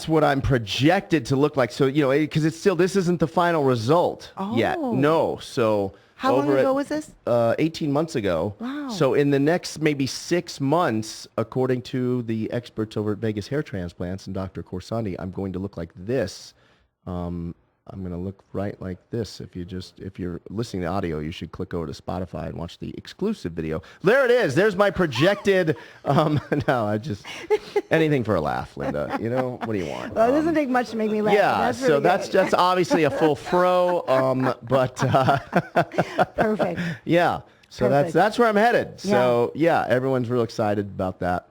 what I'm projected to look like. So because it's still, this isn't the final result yet. Oh. No, so How long over ago at, was this? 18 months ago. Wow. So in the next maybe 6 months, according to the experts over at Vegas Hair Transplants and Dr. Corsandi, I'm going to look like this. I'm going to look right like this. If you're listening to audio, you should click over to Spotify and watch the exclusive video. There it is. There's my projected, anything for a laugh, Linda. What do you want? Well, it doesn't take much to make me laugh. Yeah, That's so really that's good. obviously a full fro, but Perfect. yeah. So Perfect. that's where I'm headed. So yeah, everyone's real excited about that.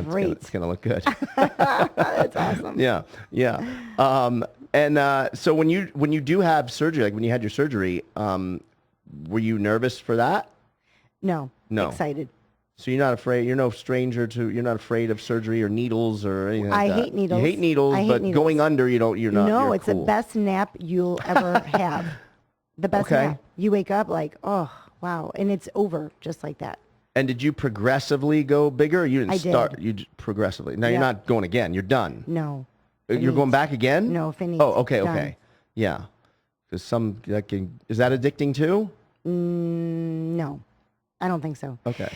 Great. It's gonna look good. That's awesome. Yeah. So when you do have surgery, like when you had your surgery, were you nervous for that? No. No. Excited. So you're not afraid. You're no stranger to. You're not afraid of surgery or needles or anything like I that. hate needles. You hate needles, I hate but needles. going under, you don't. You're not. No, you're it's cool. the best nap you'll ever have. The best Okay. nap. You wake up like, oh, wow. And it's over just like that. And did you progressively go bigger? Or you didn't I did. start. You progressively. Now you're Yeah. not going again. You're done. No. You're going back again? No, finish. Oh, okay, Done. okay. Yeah. Because is that addicting too? No, I don't think so. Okay.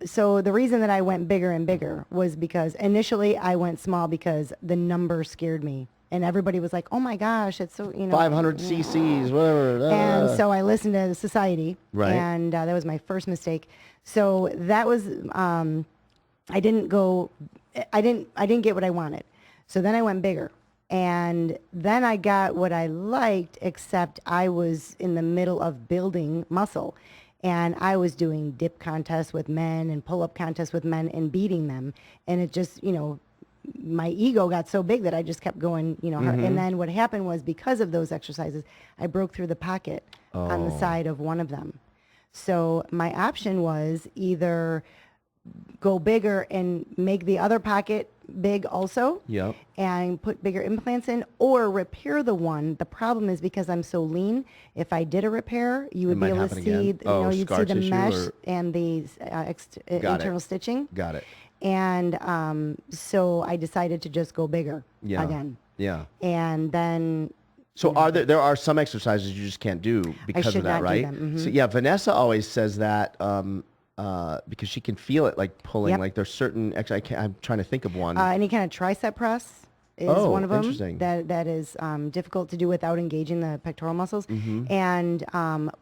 So the reason that I went bigger and bigger was because initially I went small because the number scared me. And everybody was like, oh my gosh, it's so, 500 cc's, whatever. And so I listened to the society. Right. And that was my first mistake. So that was, I didn't get what I wanted. So then I went bigger. And then I got what I liked, except I was in the middle of building muscle. And I was doing dip contests with men and pull-up contests with men and beating them. And it just, my ego got so big that I just kept going, hard. And then what happened was because of those exercises, I broke through the pocket on the side of one of them. So my option was either go bigger and make the other pocket big also Yep. and put bigger implants in, or repair the one. The problem is because I'm so lean, if I did a repair, you would might be able to happen see, again. Oh, you'd scar see the tissue mesh or- and the internal stitching. Got it. And so I decided to just go bigger Yeah. again. Yeah. And then So there are some exercises you just can't do because should of that, not do right? them, So yeah, Vanessa always says that because she can feel it like pulling. Yep. Like there's certain. Actually, I'm trying to think of one. any kind of tricep press is Oh, one of them interesting. that is difficult to do without engaging the pectoral muscles. And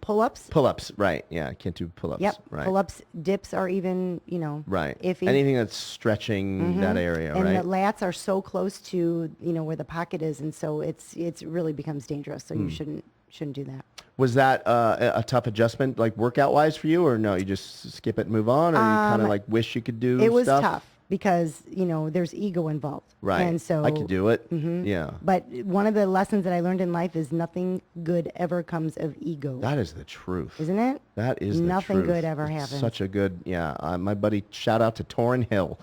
pull-ups. Pull-ups, right? Yeah, I can't do pull-ups. Yep. Right. Pull-ups, dips are even, Right. iffy. Anything that's stretching that area, And right? the lats are so close to, where the pocket is, and so it's really becomes dangerous. So you shouldn't do that. Was that a tough adjustment, like workout-wise for you, or no? You just skip it and move on, or you kind of like wish you could do It was stuff? tough because there's ego involved. Right. And so I could do it. Yeah. But one of the lessons that I learned in life is nothing good ever comes of ego. That is the truth. Isn't it? That is the Nothing truth. good ever It's happens. Such a good, yeah. My buddy, shout out to Torrin Hill,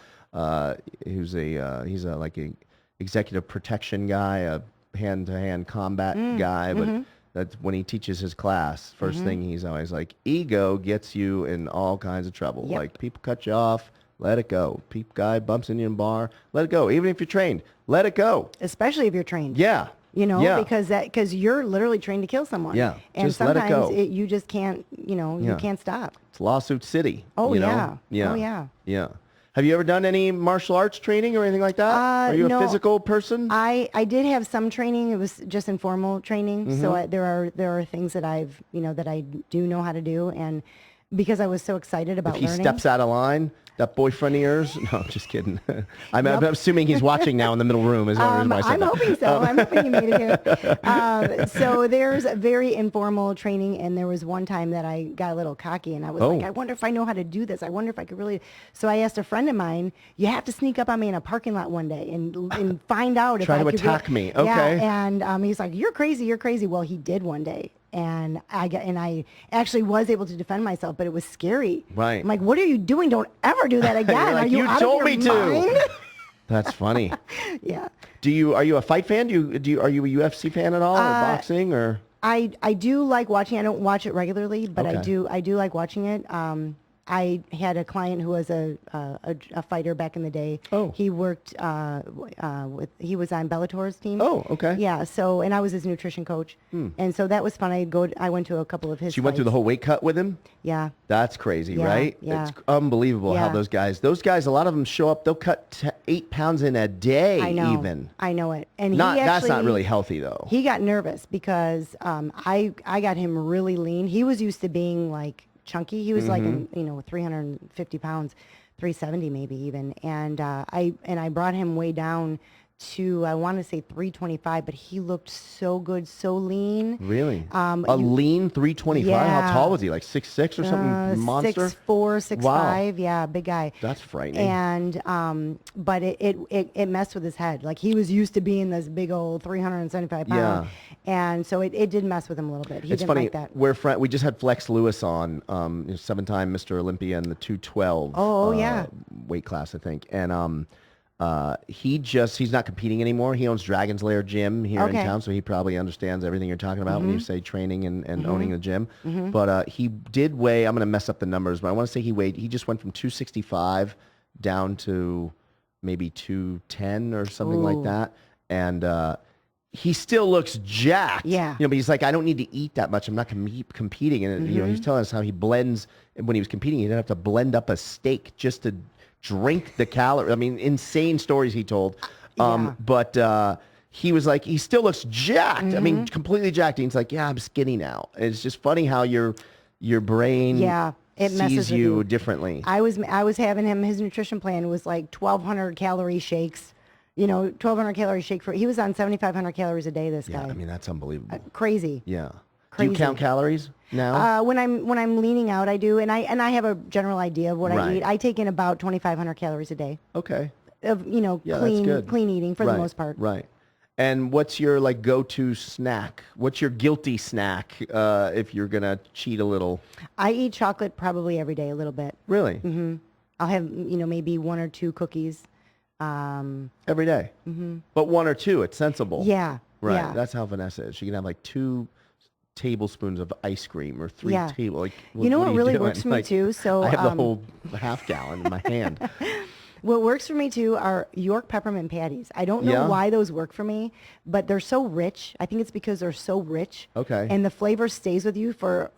who's he's a like a executive protection guy, a hand-to-hand combat guy, but that's when he teaches his class. First thing he's always like, ego gets you in all kinds of trouble. Yep. Like people cut you off, let it go. Guy bumps into you in a bar, let it go. Even if you're trained, let it go. Especially if you're trained. Yeah. Yeah. Because you're literally trained to kill someone. Yeah, And just let it sometimes go. you just can't, Yeah. you can't stop. It's lawsuit city. Oh, you know? yeah. Yeah. Oh, yeah. Yeah. Have you ever done any martial arts training or anything like that? Are you a no. physical person? I did have some training. It was just informal training. So there are things that I've, that I do know how to do. And because I was so excited about If he learning. steps out of line, that boyfriend of yours? No, I'm just kidding. I'm assuming he's watching now in the middle room. Is that the reason why I said I'm that? hoping so. I'm hoping you made it here. So there's a very informal training, and there was one time that I got a little cocky, and I was like, I wonder if I know how to do this. I wonder if I could really. So I asked a friend of mine, you have to sneak up on me in a parking lot one day and find out if Try I to could attack me. Yeah, Okay. and he's like, you're crazy, you're crazy. Well, he did one day. And I actually was able to defend myself, but it was scary. Right. I'm like, what are you doing? Don't ever do that again. You're like, are you "You out told of your me to." mind? That's funny. Yeah. Are you a fight fan? Are you a UFC fan at all, or boxing, or? I do like watching. I don't watch it regularly, but Okay. I do like watching it. I had a client who was a fighter back in the day. Oh. He worked he was on Bellator's team. Oh, okay. Yeah. So, and I was his nutrition coach, and so that was fun. I went to a couple of his. So you went through the fights. whole weight cut with him? Yeah. That's crazy, Yeah, right? yeah. It's unbelievable how Yeah. those guys, a lot of them show up, they'll cut 8 pounds in a day I know. even. I know it. And That's not really healthy though. He got nervous because I got him really lean. He was used to being like chunky. He was like 350 pounds, 370 maybe even. And I brought him way down to I want to say 325, but he looked so good, so lean. Really? Lean 325? Yeah. How tall was he? Like 6'6" or something monster? 6'4", 6'5". Wow. Yeah, big guy. That's frightening. And but it messed with his head. Like he was used to being this big old 375 pound. And so it did mess with him a little bit. He It's didn't funny. like that. We just had Flex Lewis on, 7-time Mr. Olympia in the 212 yeah. weight class, I think. And he's not competing anymore. He owns Dragon's Lair Gym here in Okay. town, so he probably understands everything you're talking about when you say training and owning the gym. Mm-hmm. But he did weigh, I'm going to mess up the numbers, but I want to say he just went from 265 down to maybe 210 or something like Ooh. that. And he still looks jacked. Yeah. But he's like, I don't need to eat that much. I'm not competing. And he's telling us how he blends when he was competing. He didn't have to blend up a steak just to drink the calories. I mean, insane stories he told. But he was like, he still looks jacked. I mean, completely jacked. And he's like, yeah, I'm skinny now. And it's just funny how your brain it messes sees with you you. differently. I was having him, his nutrition plan was like 1,200 calorie shakes. 1,200 calorie shake he was on 7,500 calories a day, this Yeah, guy. I mean, that's unbelievable. Crazy. Yeah. Do Crazy. you count calories now? When I'm leaning out, I do, and I have a general idea of what I Right. eat. I take in about 2,500 calories a day Okay. of Yeah, that's good. clean eating for the Right, most part. Right. And what's your go-to snack? What's your guilty snack if you're gonna cheat a little? I eat chocolate probably every day, a little bit. Really? Mm-hmm. I'll have maybe 1 or 2 cookies. Every day? Mm-hmm. But 1 or 2, it's sensible. Yeah. Right. Yeah. That's how Vanessa is. She can have 2 tablespoons of ice cream or 3 Yeah. tablespoons. What are you really doing? works for me too? So I have the whole half gallon in my hand. what works for me too are York peppermint patties. I don't know Yeah? why those work for me, but they're so rich. I think it's because they're so rich. Okay. And the flavor stays with you for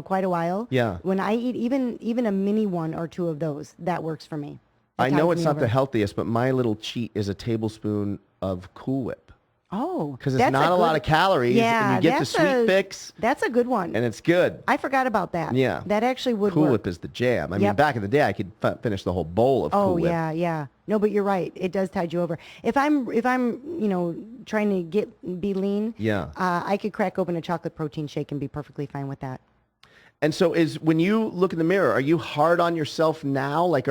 quite a while. Yeah. When I eat even a mini 1 or 2 of those, that works for me. That I know tides it's me not over. the healthiest, but my little cheat is a tablespoon of Cool Whip. Oh, Because it's that's not a lot good- of calories, Yeah, and you get the that's sweet fix, That's a good one. and it's good. I forgot about that. Yeah. That actually would Cool work. Whip is the jam. I mean, Yep. back in the day, I could finish the whole bowl of Oh Cool Whip. yeah. No, but you're right. It does tide you over. If I'm trying to be lean, Yeah. I could crack open a chocolate protein shake and be perfectly fine with that. And so when you look in the mirror, are you hard on yourself now? Like,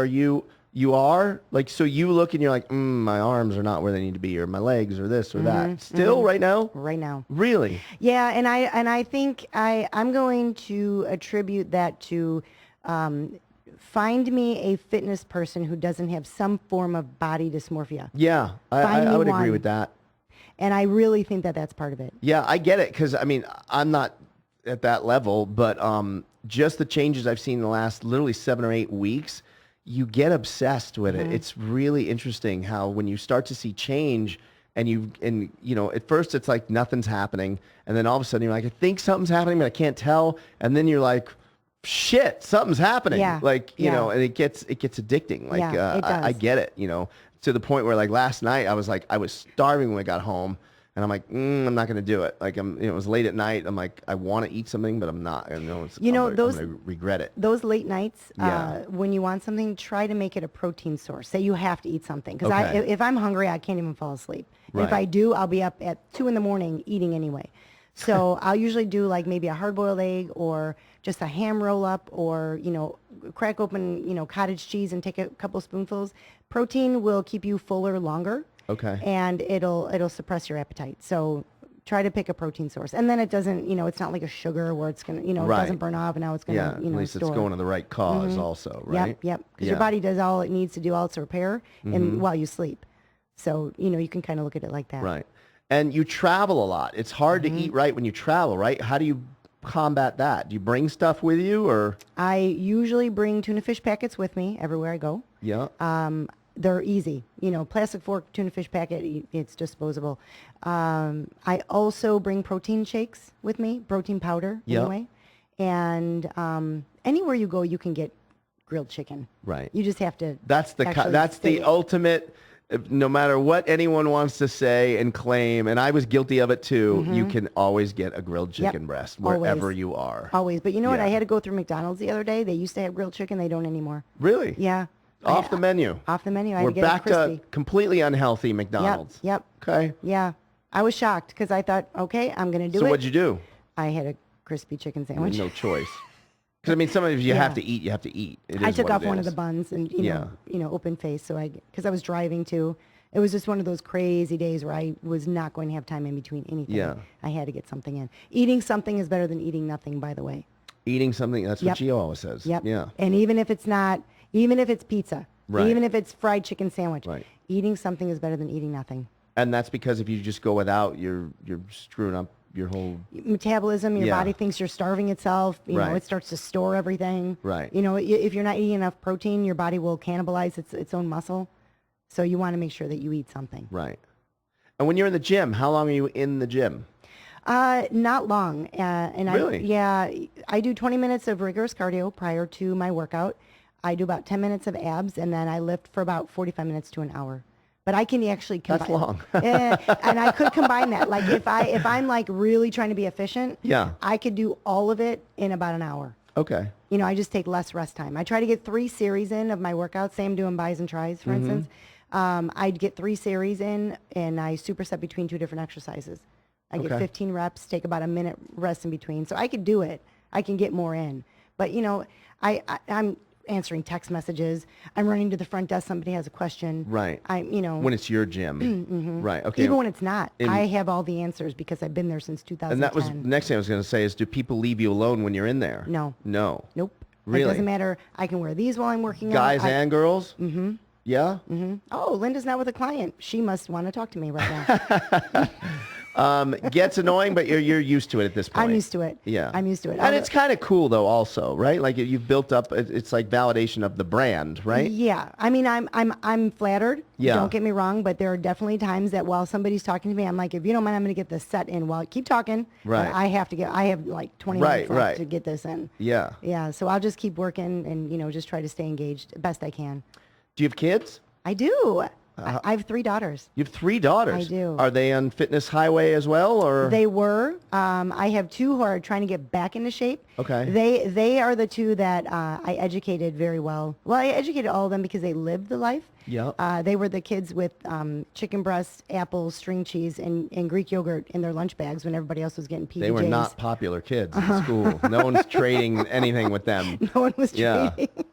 you are? Like, so you look and you're like, my arms are not where they need to be, or my legs, or this or that. Still right now? Right now. Really? Yeah, and I think I'm going to attribute that to find me a fitness person who doesn't have some form of body dysmorphia. Yeah, Find I me would agree one. with that. And I really think that that's part of it. Yeah, I get it, because, I mean, I'm not at that level, but just the changes I've seen in the last literally 7 or 8 weeks, you get obsessed with it. It's really interesting how when you start to see change and at first it's like nothing's happening, and then all of a sudden you're like, I think something's happening, but I can't tell, and then you're like, shit, something's happening. Yeah. And it gets addicting. Like, Yeah, it does. I get it, to the point where like last night I was starving when I got home. And I'm like, I'm not going to do it. Like, it was late at night. I'm like, I want to eat something, but I'm not. I know I'm going to regret it. Those late nights, Yeah. when you want something, try to make it a protein source. Say you have to eat something. Because Okay. if I'm hungry, I can't even fall asleep. And if Right. I do, I'll be up at 2 in the morning eating anyway. So I'll usually do like maybe a hard-boiled egg or just a ham roll-up or, crack open, cottage cheese and take a couple spoonfuls. Protein will keep you fuller longer. Okay. And it'll suppress your appetite. So try to pick a protein source. And then it doesn't, it's not like a sugar where it's going to, it Right. doesn't burn off and now it's going Yeah, to, at least store. it's going to the right cause also, right? Yep. Because your body does all it needs to do all its repair and while you sleep. So, you can kind of look at it like that. Right. And you travel a lot. It's hard Mm-hmm. to eat right when you travel, right? How do you combat that? Do you bring stuff with you, or? I usually bring tuna fish packets with me everywhere I go. Yeah. They're easy. Plastic fork, tuna fish packet, it's disposable. I also bring protein shakes with me, protein powder Yep. anyway. And anywhere you go, you can get grilled chicken. Right. You just have to. That's actually the stay- ultimate. No matter what anyone wants to say and claim, and I was guilty of it too, you can always get a grilled chicken breast wherever Always. you are. Always. But you know what? Yeah. I had to go through McDonald's the other day. They used to have grilled chicken. They don't anymore. Really? Yeah. Off the menu. Off the menu. I We're had to get back it crispy. to completely unhealthy McDonald's. Yep. Okay. Yeah. I was shocked because I thought, okay, I'm going to do So it. what'd you do? I had a crispy chicken sandwich. No choice. Because I mean, sometimes you Yeah. have to eat. You have to eat. It I is took what off it one of is. the buns and open face, so because I was driving too, It was just one of those crazy days where I was not going to have time in between anything. Yeah. I had to get something in. Eating something is better than eating nothing, by the way. Eating something, that's Yep. what Gio always says. Yep. Yeah. And even if it's not, even if it's pizza, Right. even if it's fried chicken sandwich, Right. eating something is better than eating nothing. And that's because if you just go without, you're screwing up your whole... Metabolism, your Yeah. body thinks you're starving itself. You know, Right. it starts to store everything. Right. You know, if you're not eating enough protein, your body will cannibalize its own muscle. So you want to make sure that you eat something. Right. And when you're in the gym, how long are you in the gym? Not long. And Really? I do 20 minutes of rigorous cardio prior to my workout. I do about 10 minutes of abs, and then I lift for about 45 minutes to an hour. But I can actually combine. That's long. And I could combine that. Like if I'm like really trying to be efficient, Yeah. I could do all of it in about an hour. Okay. You know, I just take less rest time. I try to get 3 series in of my workouts. Say I'm doing bis and tries, for instance. I'd get 3 series in, and I superset between 2 different exercises. I get Okay. 15 reps, take about a minute rest in between. So I could do it. I can get more in. But, you know, I'm answering text messages. I'm running to the front desk. Somebody has a question. Right. You know. When it's your gym. Right. Okay. Even when it's not. And- I have all the answers because I've been there since 2010. And that was the next thing I was going to say is, do people leave you alone when you're in there? No. No. Nope. Really? It doesn't matter. I can wear these while I'm working Guys out. and girls? Mm-hmm. Yeah? Oh, Linda's not with a client. She must want to talk to me right now. Gets annoying, but you're used to it at this point. I'm used to it. Yeah. I'm used to it. And it's kind of cool, though, also, right? Like, you've built up, it's like validation of the brand, right? Yeah. I mean, I'm flattered. Yeah. Don't get me wrong, but there are definitely times that while somebody's talking to me, I'm like, if you don't mind, I'm going to get this set in. Well, keep talking. Right. But I have like 20 Right, minutes left right. to get this in. Yeah. Yeah. So I'll just keep working and, you know, just try to stay engaged best I can. Do you have kids? I do. I have 3 daughters. You have 3 daughters. I do. Are they on fitness highway as well, or? They were. I have 2 who are trying to get back into shape. Okay. They are the 2 that I educated very well. Well, I educated all of them because they lived the life. Yeah. They were the kids with chicken breasts, apples, string cheese, and Greek yogurt in their lunch bags when everybody else was getting PBJs. They were not popular kids in school. No one's trading anything with them. No one was Yeah. trading.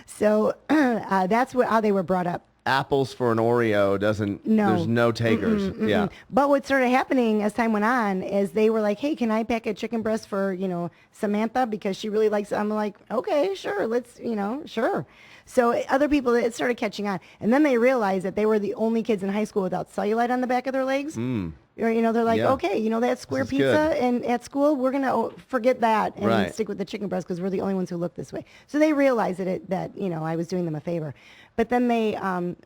So that's how they were brought up. Apples for an Oreo doesn't, No. there's no takers. Yeah. But what started happening as time went on is they were like, hey, can I pack a chicken breast for, you know, Samantha because she really likes it. I'm like, okay, sure. Let's, you know, sure. So other people, it started catching on. And then they realized that they were the only kids in high school without cellulite on the back of their legs. Or, you know, they're like, Yeah. okay, you know, that square is pizza good. and at school, we're going to forget that and Right. stick with the chicken breast because we're the only ones who look this way. So they realized that, you know, I was doing them a favor. But then they,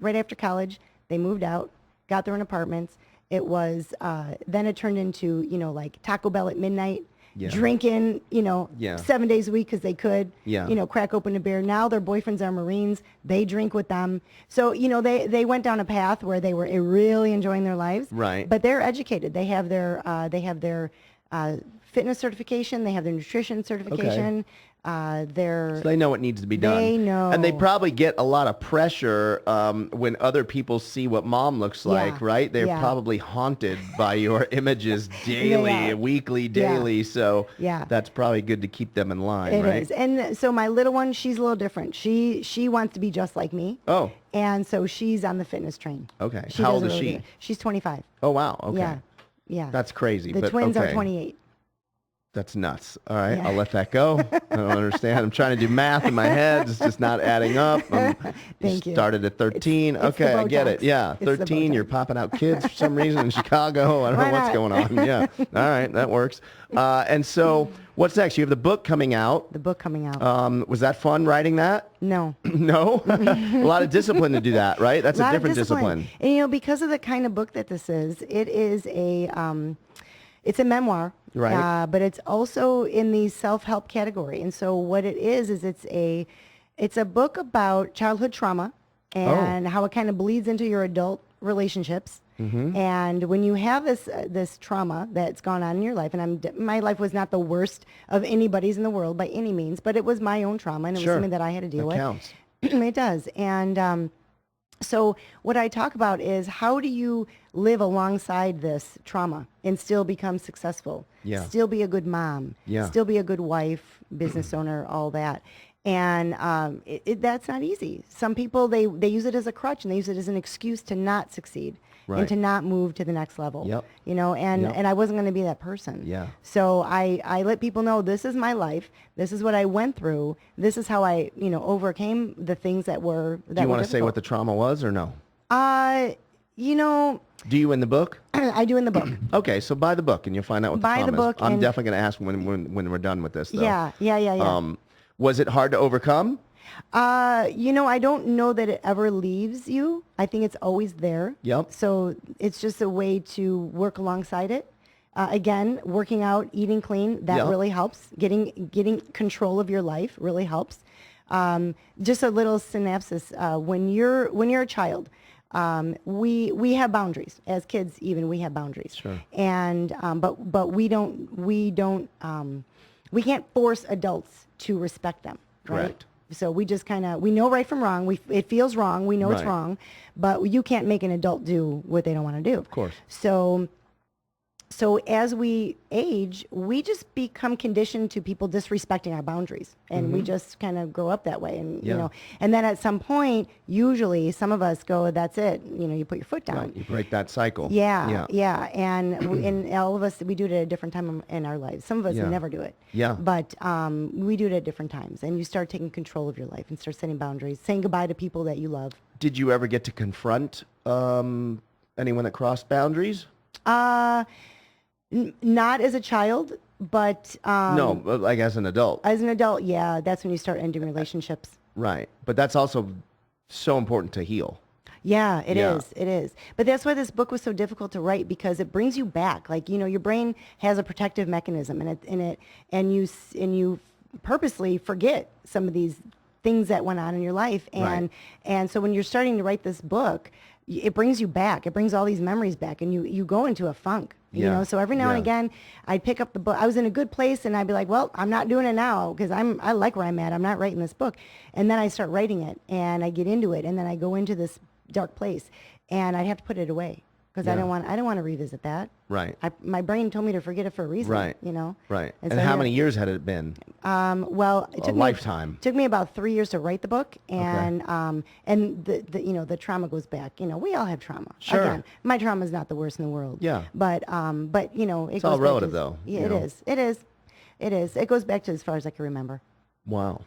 right after college, they moved out, got their own apartments. It was, then it turned into, you know, like Taco Bell at midnight, Yeah. drinking, you know, Yeah. 7 days a week because they could, Yeah. you know, crack open a beer. Now their boyfriends are Marines. They drink with them. So, you know, they went down a path where they were really enjoying their lives. Right. But they're educated. They have their fitness certification. They have their nutrition certification. So they know what needs to be done. They know. And they probably get a lot of pressure when other people see what mom looks like, Yeah. right? They're Yeah. probably haunted by your images daily, are. weekly, Yeah. daily. So Yeah. that's probably good to keep them in line, It right? is. And so my little one, she's a little different. She wants to be just like me. Oh, And so she's on the fitness train. okay. She How does old it is really she? good. She's 25. Oh, wow. Okay. Yeah. Yeah. That's crazy. The but twins okay. are 28. That's nuts. All right, Yeah. I'll let that go. I don't understand. I'm trying to do math in my head. It's just not adding up. Thank you. Started at 13. It's the okay, I get it. Botox. Yeah, It's the 13. You're Botox. popping out kids for some reason in Chicago. I don't Why know what's not? going on. Yeah. All right, that works. And so what's next? You have the book coming out. The book coming out. Was that fun writing that? No. No? A lot of discipline to do that, right? That's a Lot of different discipline. And, you know, because of the kind of book that this is, it is it's a memoir. Right. But it's also in the self-help category. And so what it is it's a book about childhood trauma and how it kind of bleeds into your adult relationships. Mm-hmm. And when you have this trauma that's gone on in your life, and my life was not the worst of anybody's in the world by any means, but it was my own trauma, and it Sure. was something that I had to deal That with. counts. It does. And so what I talk about is how do you live alongside this trauma and still become successful? Yeah. Still be a good mom. Yeah. Still be a good wife, business owner, all that. And that's not easy. Some people, they use it as a crutch and they use it as an excuse to not succeed Right. and to not move to the next level. Yep. You know, and, Yep. and I wasn't going to be that person. Yeah. So I let people know this is my life. This is what I went through. This is how I, overcame the things that were Do you want to say what the trauma was or no? You know, Do you in the book? I do in the book. Okay, so buy the book and you'll find out what Buy the the trauma book is. I'm and- definitely going to ask when we're done with this, though. Yeah. Was it hard to overcome? I don't know that it ever leaves you. I think it's always there. Yep. So it's just a way to work alongside it. Again, working out, eating clean, that Yep. really helps. Getting control of your life really helps. Just a little synopsis. When you're a child, we have boundaries. As kids, even we have boundaries. Sure. And but we can't force adults to respect them. Right? Correct. So we just we know right from wrong. It feels wrong. We know it's Right. wrong, but you can't make an adult do what they don't want to do. Of course. So as we age, we just become conditioned to people disrespecting our boundaries, and we just kind of grow up that way. And Yeah. and then at some point, usually some of us go, "That's it." You put your foot down. Right. You break that cycle. Yeah. And and all of us, we do it at a different time in our lives. Some of us Yeah. never do it. Yeah. But we do it at different times, and you start taking control of your life and start setting boundaries, saying goodbye to people that you love. Did you ever get to confront anyone that crossed boundaries? Not as a child, but No, but like as an adult. as an adult, yeah, that's when you start ending relationships. Right. But that's also so important to heal. Yeah, it Yeah. is. It is. But that's why this book was so difficult to write, because it brings you back. Like, your brain has a protective mechanism and you purposely forget some of these things that went on in your life. And so when you're starting to write this book, it brings you back. It brings all these memories back, and you go into a funk. Yeah. So every now and Yeah. again, I'd pick up the book. I was in a good place, and I'd be like, well, I'm not doing it now because I like where I'm at. I'm not writing this book. And then I start writing it, and I get into it, and then I go into this dark place, and I'd have to put it away because I Yeah. don't want to revisit that. Right. My brain told me to forget it for a reason. Right. Right. And And so how I many years had it been? Well, it A took lifetime. Took me about 3 years to write the book, and the trauma goes back. We all have trauma. Sure. Again, my trauma is not the worst in the world. Yeah. But it all goes back relative, to, though, Yeah, you it know. is. It is. It is. It goes back to as far as I can remember. Wow.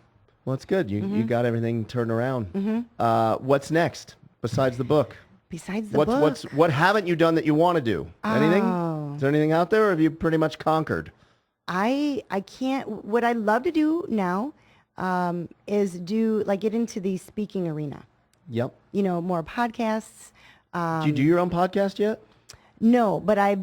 Well, it's good. You Mm-hmm. got everything turned around. What's next besides the book? Besides the book, What haven't you done that you want to do? Anything? Oh. Is there anything out there, or have you pretty much conquered? I can't. What I love to do now is get into the speaking arena. Yep. More podcasts. Do you do your own podcast yet? No, but I've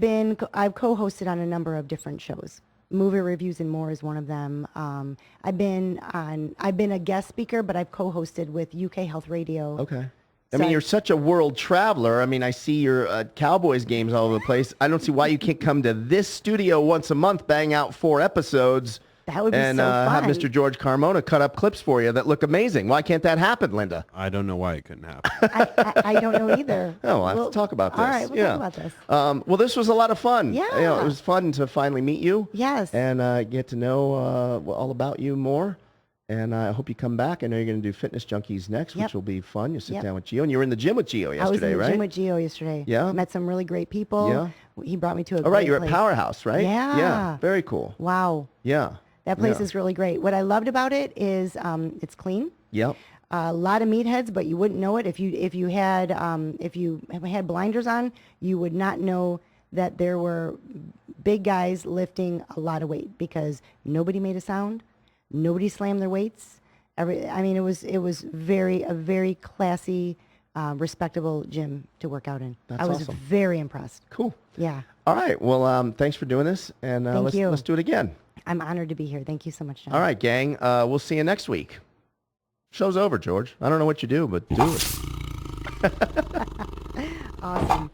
co-hosted on a number of different shows. Movie Reviews and More is one of them. I've been a guest speaker, but I've co-hosted with UK Health Radio. Okay. I So mean, you're such a world traveler. I mean, I see your Cowboys games all over the place. I don't see why you can't come to this studio once a month, bang out 4 episodes. That would be and so have fun. Mr. George Carmona cut up clips for you that look amazing. Why can't that happen, Linda? I don't know why it couldn't happen. I don't know either. Oh, I have to talk about this. All right, we'll yeah. talk about this. Well, this was a lot of fun. Yeah. It was fun to finally meet you. Yes. And get to know all about you more. And I hope you come back. I know you're going to do Fitness Junkeez next, Yep. which will be fun. You'll sit Yep. down with Gio. And you were in the gym with Gio yesterday, I was in the right? gym with Gio yesterday. Yeah? Met some really great people. Yeah? He brought me to a All right, great you're at place. Powerhouse, right? Yeah. Yeah, very cool. Wow. Yeah. That place Yeah. is really great. What I loved about it is it's clean. Yep. A lot of meatheads, but you wouldn't know it if you had blinders on. You would not know that there were big guys lifting a lot of weight because nobody made a sound, nobody slammed their weights. It was a very classy, respectable gym to work out in. That's I was awesome. very impressed. Cool. Yeah, All right. Well, thanks for doing this. And Thank you. let's do it again. I'm honored to be here. Thank you so much, John. All right, gang. We'll see you next week. Show's over, George. I don't know what you do, but do it. Awesome.